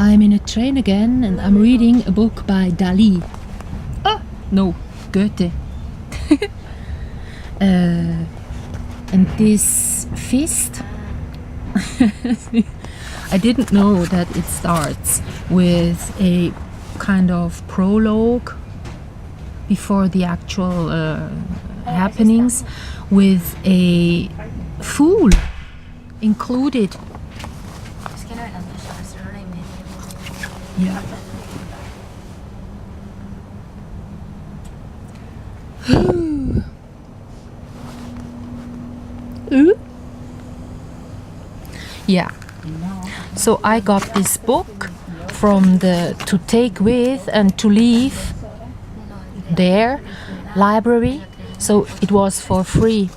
I'm in a train again and I'm reading a book by Dali. No, Goethe. And this feast, I didn't know that it starts with a kind of prologue before the actual happenings, with a fool included. Yeah. Yeah. So I got this book from the to take with and to leave there library. So it was for free,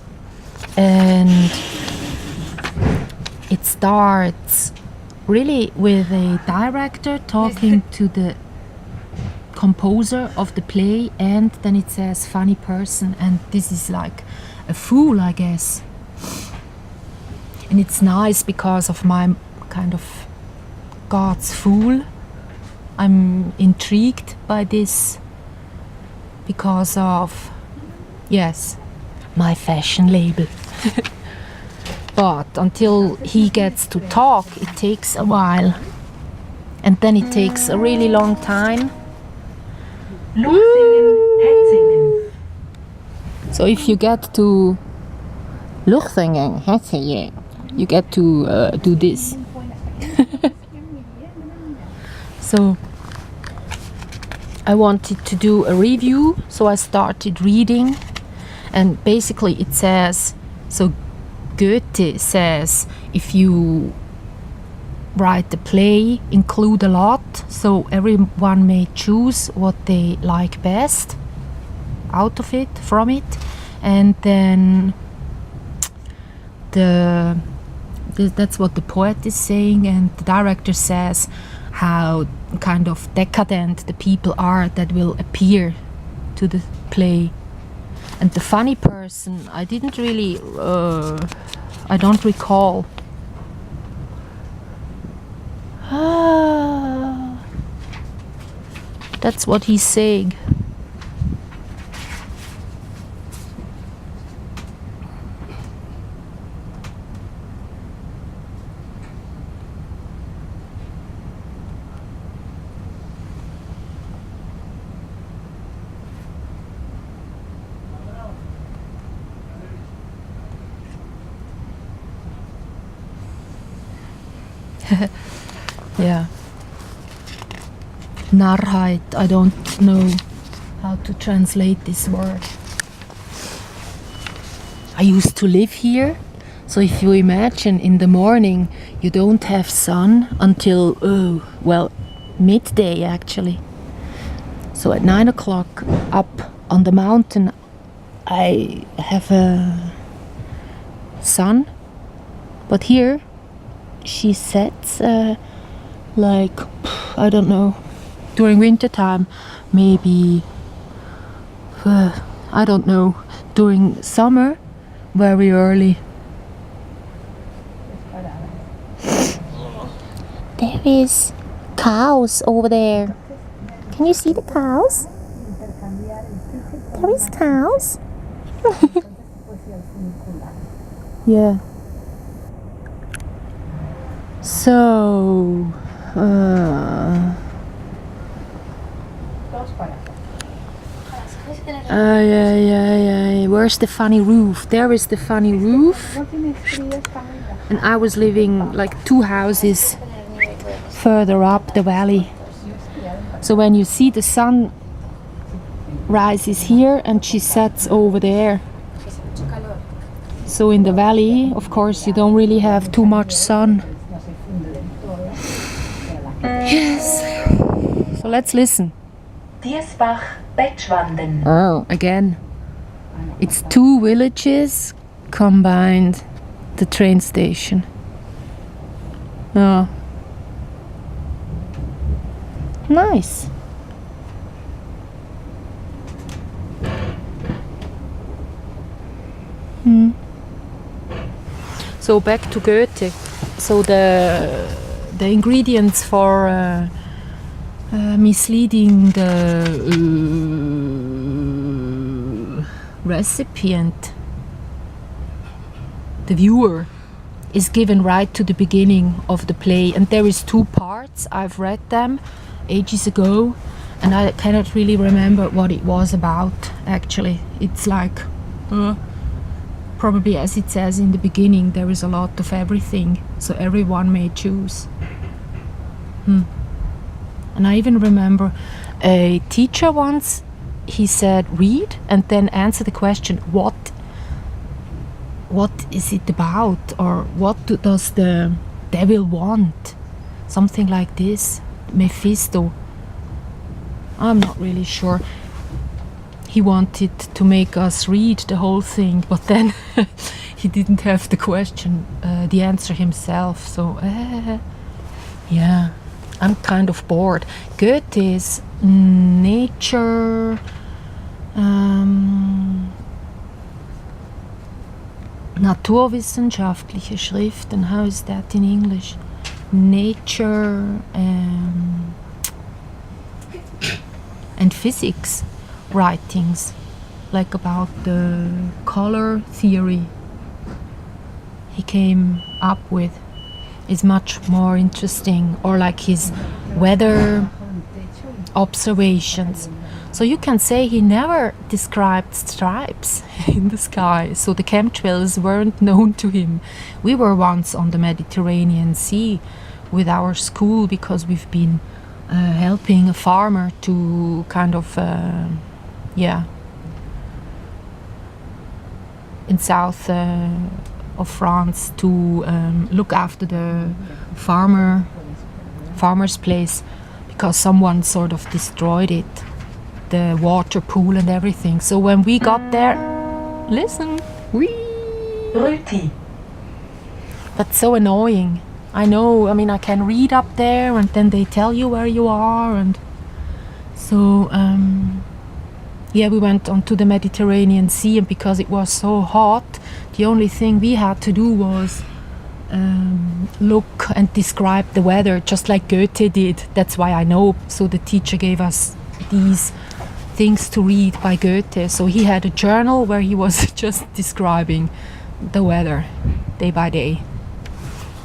and it starts really with a director talking to the composer of the play, and then it says funny person, and this is like a fool, I guess. And it's nice because of my kind of God's fool. I'm intrigued by this because of, yes, my fashion label. But until he gets to talk, it takes a while. And then it takes a really long time. So if you get to Luchsingen, you get to do this. So I wanted to do a review, so I started reading, and basically it says, so Goethe says, if you write a play, include a lot, so everyone may choose what they like best out of it, from it, and then that's what the poet is saying, and the director says how kind of decadent the people are that will appear to the play. And the funny person, I didn't really, I don't recall. That's what he's saying. Yeah. Narrheit, I don't know how to translate this word. I used to live here, so if you imagine in the morning you don't have sun until, midday actually. So at 9 o'clock up on the mountain I have a sun, but here she sets like, I don't know, during winter time, maybe, I don't know, during summer, very early. There is cows over there. Can you see the cows? There is cows. Yeah. So, where's the funny roof? There is the funny roof. And I was living like 2 houses further up the valley. So when you see the sun rises here and she sets over there. So in the valley, of course, you don't really have too much sun. Yes. So let's listen. Oh, again. It's 2 villages combined, the train station. Oh. Nice. So back to Goethe. So the the ingredients for misleading the recipient, the viewer, is given right to the beginning of the play. And there is 2 parts. I've read them ages ago, and I cannot really remember what it was about, actually. It's like, probably as it says in the beginning, there is a lot of everything, so everyone may choose. And I even remember a teacher once, he said, read and then answer the question, what is it about, or what does the devil want? Something like this. Mephisto. I'm not really sure. He wanted to make us read the whole thing, but then he didn't have the question, the answer himself. So, yeah, I'm kind of bored. Goethe's nature, naturwissenschaftliche Schriften, how is that in English? Nature and physics writings, like about the color theory he came up with, is much more interesting, or like his weather observations. So you can say he never described stripes in the sky, so the chemtrails weren't known to him. We were once on the Mediterranean Sea with our school because we've been helping a farmer to kind of, in south of France, to look after the farmer's place, because someone sort of destroyed it, the water pool and everything. So when we got there, listen, that's so annoying. I know, I mean, I can read up there and then they tell you where you are, and so we went onto the Mediterranean Sea, and because it was so hot, the only thing we had to do was look and describe the weather, just like Goethe did. That's why I know. So the teacher gave us these things to read by Goethe. So he had a journal where he was just describing the weather day by day.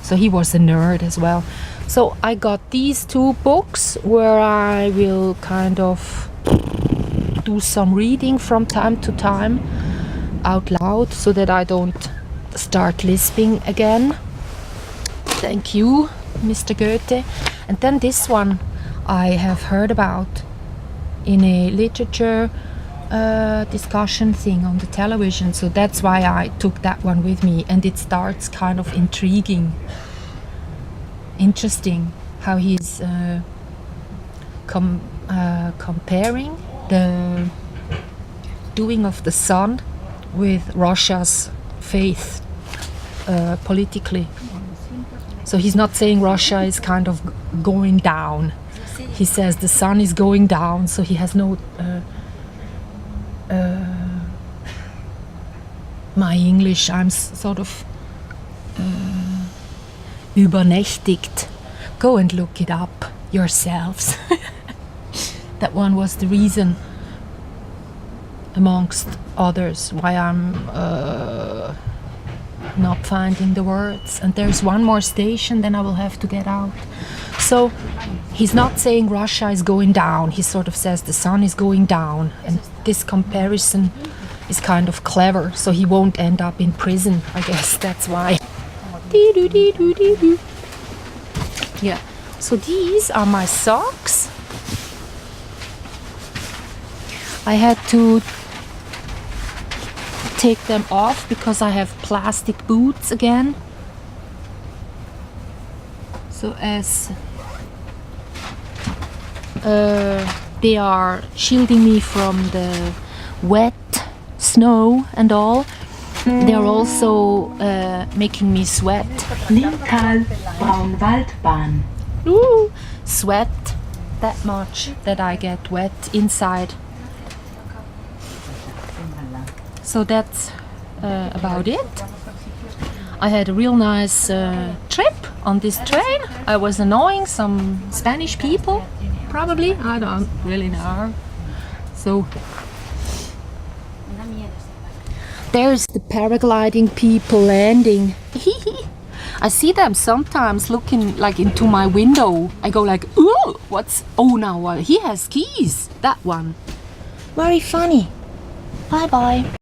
So he was a nerd as well. So I got these 2 books where I will kind of do some reading from time to time out loud, so that I don't start lisping again. Thank you, Mr. Goethe. And then this one I have heard about in a literature discussion thing on the television, so that's why I took that one with me. And it starts kind of interesting how he's comparing the doing of the sun with Russia's faith politically. So he's not saying Russia is kind of going down. He says the sun is going down, so he has no my English, I'm sort of übernächtigt. Go and look it up yourselves. That one was the reason, amongst others, why I'm not finding the words. And there's one more station, then I will have to get out. So he's not saying Russia is going down, he sort of says the sun is going down, and this comparison is kind of clever, so he won't end up in prison, I guess that's why. Yeah, so these are my socks. I had to take them off because I have plastic boots again. So as they are shielding me from the wet snow and all, they are also making me sweat. Lintal Braunwaldbahn. Ooh, sweat that much that I get wet inside. So that's about it. I had a real nice trip on this train. I was annoying some Spanish people, probably. I don't really know. So there's the paragliding people landing. I see them sometimes looking like into my window. I go like, ooh, what's? Oh, now he has keys. That one. Very funny. Bye bye.